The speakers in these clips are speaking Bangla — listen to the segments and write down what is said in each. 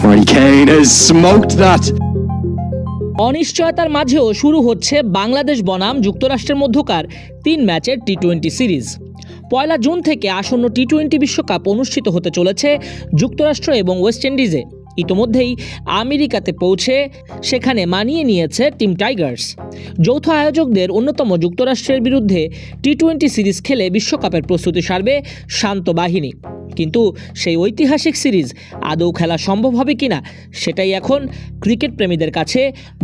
Marty Kane has smoked that. অনিশ্চয়তার মাঝেও শুরু হচ্ছে বাংলাদেশ বনাম যুক্তরাষ্ট্রের মধ্যকার 3 ম্যাচের টি-20 সিরিজ। 1 জুন থেকে আসন্ন টি-20 বিশ্বকাপ অনুষ্ঠিত হতে চলেছে যুক্তরাষ্ট্র এবং ওয়েস্ট ইন্ডিজে। ইতোমধ্যেই আমেরিকাতে পৌঁছে সেখানে মানিয়ে নিয়েছে টিম টাইগার্স। যৌথ আয়োজকদের অন্যতম যুক্তরাষ্ট্রের বিরুদ্ধে টি-20 সিরিজ খেলে বিশ্বকাপের প্রস্তুতি সারবে শান্ত বাহিনী। কিন্তু সেই ঐতিহাসিক সিরিজ আদৌ খেলা সম্ভব হবে কিনা সেটাই এখন ক্রিকেট প্রেমীদের কাছে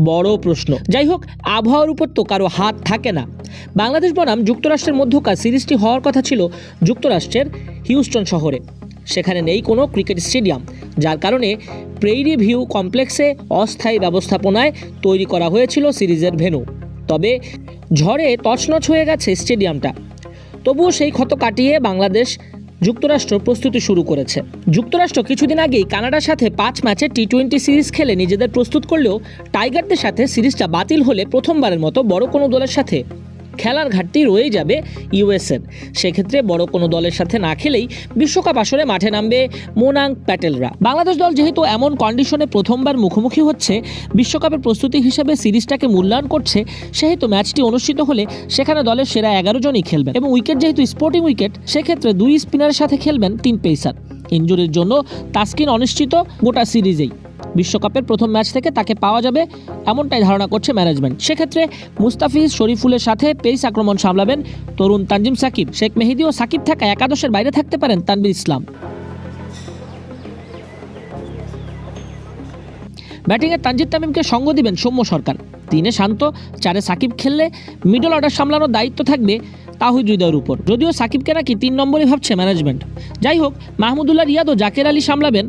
বড় প্রশ্ন। যাই হোক, আবহাওয়ার উপর তো কারো হাত থাকে না। বাংলাদেশ বনাম যুক্তরাষ্ট্রের মধ্যকার সিরিজটি হওয়ার কথা ছিল যুক্তরাষ্ট্রের হিউস্টন শহরে। সেখানে নেই কোনো ক্রিকেট স্টেডিয়াম, যার কারণে প্রেইরি ভিউ কমপ্লেক্সে অস্থায়ী ব্যবস্থাপনায় তৈরি করা হয়েছিল সিরিজের ভেন্যু। তবে ঝড়ে তছনছ হয়ে গেছে স্টেডিয়ামটা। তবুও সেই ক্ষত কাটিয়ে বাংলাদেশ যুক্তরাষ্ট্র প্রস্তুতি শুরু করেছে। যুক্তরাষ্ট্র কিছুদিন আগেই কানাডার সাথে 5 ম্যাচের টি-20 সিরিজ খেলে নিজেদের প্রস্তুত করলেও টাইগারদের সাথে সিরিজটা বাতিল হলে প্রথমবারের মতো বড় কোনো দলের সাথে খেলার ঘাটতি রয়েই যাবে ইউএসের। সেক্ষেত্রে বড় কোনো দলের সাথে না খেলেই বিশ্বকাপ আসরে মাঠে নামবে মোনাঙ্ক প্যাটেলরা। বাংলাদেশ দল যেহেতু এমন কন্ডিশনে প্রথমবার মুখোমুখি হচ্ছে, বিশ্বকাপের প্রস্তুতি হিসেবে সিরিজটাকে মূল্যায়ন করছে, সেহেতু ম্যাচটি অনুষ্ঠিত হলে সেখানে দলের সেরা 11 জনই খেলবেন এবং উইকেট যেহেতু স্পোর্টিং উইকেট, সেক্ষেত্রে 2 স্পিনারের সাথে খেলবেন 3 পেসার। ইনজুরির জন্য তাসকিন অনিশ্চিত গোটা সিরিজেই। বিশ্বকাপের প্রথম ম্যাচ থেকে তাকে পাওয়া যাবে এমনটাই ধারণা করছে ম্যানেজমেন্ট। সেক্ষেত্রে মুস্তাফিজ শরীফুলের সাথে পেস আক্রমণ সামলাবেন তরুণ তানজিম সাকিব। শেখ মেহেদী ও সাকিব থাকা একাদশের বাইরে থাকতে পারেন তানভীর ইসলাম। ব্যাটিংয়ে তানজিদ তামিমকে সঙ্গ দিবেন সৌম্য সরকার। 3-এ শান্ত, 4-এ সাকিব খেললে মিডল অর্ডার সামলানোর দায়িত্ব থাকবে তাহিদ হৃদয়ের উপর। যদিও সাকিবকে নাকি 3 নম্বরই ভাবছে ম্যানেজমেন্ট। যাই হোক, মাহমুদুল্লাহ রিয়াদ ও জাকের আলী সামলাবেন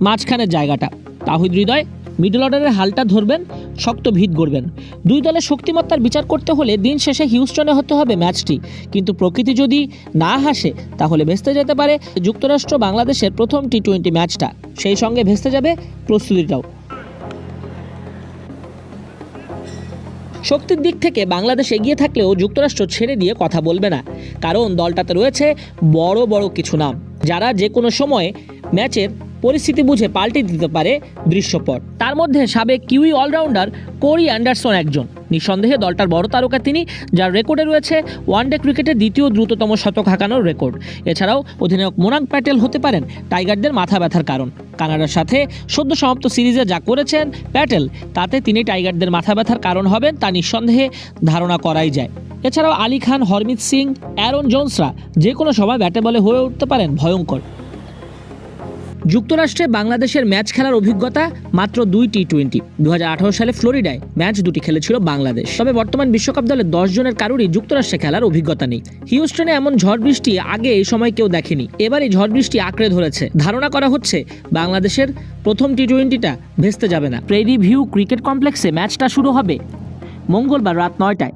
মাঝখানের জায়গাটা। তাহিদ হৃদয় মিডল অর্ডারের হালটা ধরবেন, শক্ত ভিত গড়বেন। 2 দলের শক্তিমত্তার বিচার করতে হলে দিন শেষে হিউস্টনে হতে হবে ম্যাচটি। কিন্তু প্রকৃতি যদি না হাসে তাহলে ভেস্তে যেতে পারে যুক্তরাষ্ট্র বাংলাদেশের প্রথম টি-20 ম্যাচটা। সেই সঙ্গে ভেস্তে যাবে প্রস্তুতিটাও। শক্তির দিক থেকে বাংলাদেশ এগিয়ে থাকলেও যুক্তরাষ্ট্র ছেড়ে দিয়ে কথা বলবে না, কারণ দলটাতে রয়েছে বড় বড় কিছু নাম, যারা যে কোনো সময়ে ম্যাচের পরিস্থিতি বুঝে পাল্টে দিতে পারে দৃশ্যপট। তার মধ্যে সাবেক কিউই অলরাউন্ডার কোরি অ্যান্ডারসন একজন। নিঃসন্দেহে দলটার বড় তারকা তিনি, যার রেকর্ডে রয়েছে ওয়ানডে ক্রিকেটের 2য় দ্রুততম শতক হাঁকানোর রেকর্ড। এছাড়াও অধিনায়ক মোনাঙ্ক প্যাটেল হতে পারেন টাইগারদের মাথা ব্যথার কারণ। কানাডার সাথে সদ্য সমাপ্ত সিরিজে যা করেছেন প্যাটেল, তাতে তিনি টাইগারদের মাথা ব্যথার কারণ হবেন তা নিঃসন্দেহে ধারণা করাই যায়। এছাড়াও আলী খান, হরমিত সিং, অ্যারন জোন্সরা যে কোনো সময় ব্যাটে বলে হয়ে উঠতে পারেন ভয়ঙ্কর। যুক্তরাষ্ট্রে বাংলাদেশের ম্যাচ খেলার অভিজ্ঞতা মাত্র 2 টি-20। 2018 সালে ফ্লোরিডায় ম্যাচ 2টি খেলেছিল বাংলাদেশ। তবে বর্তমান বিশ্বকাপ দলের 10 জনের কারোরই যুক্তরাষ্ট্রে খেলার অভিজ্ঞতা নেই। হিউস্টনে এমন ঝড় বৃষ্টি আগে এই সময় কেউ দেখেনি। এবারই ঝড় বৃষ্টি আঁকড়ে ধরেছে। ধারণা করা হচ্ছে বাংলাদেশের প্রথম টি-20টা ভেস্তে যাবে না। প্রেইরি ভিউ ক্রিকেট কমপ্লেক্সে ম্যাচটা শুরু হবে মঙ্গলবার রাত 9টায়।